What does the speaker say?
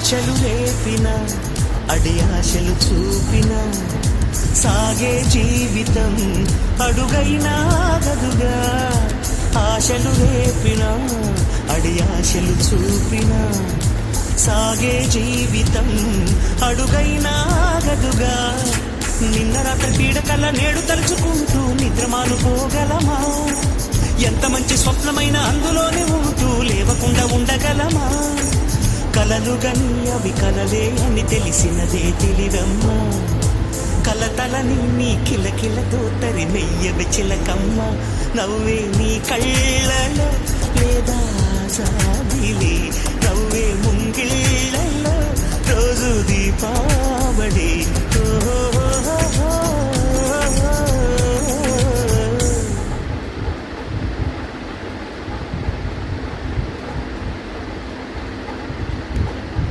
ఆశలు రేపిన అడి ఆశలు చూపిన సాగే జీవితం అడుగైనా గదుగా. ఆశలు రేపిన అడి ఆశలు చూపిన సాగే జీవితం అడుగైనా గదుగా. నిన్న రాత్రి పీడకల నేడు తలుచుకుంటూ నిద్రమాను పోగలమా? ఎంత మంచి స్వప్నమైన అందులోనే ఉంటూ లేవకుండా ఉండగలమా? కలలు గని అవి కలలే అని తెలిసినదే తెలివమ్మా. కలతలని నీ కిలకిలతో తరిమెయ్యవి చిలకమ్మ. నవ్వే నీ కళ్ళలో లేదా సాదిలే, నవ్వే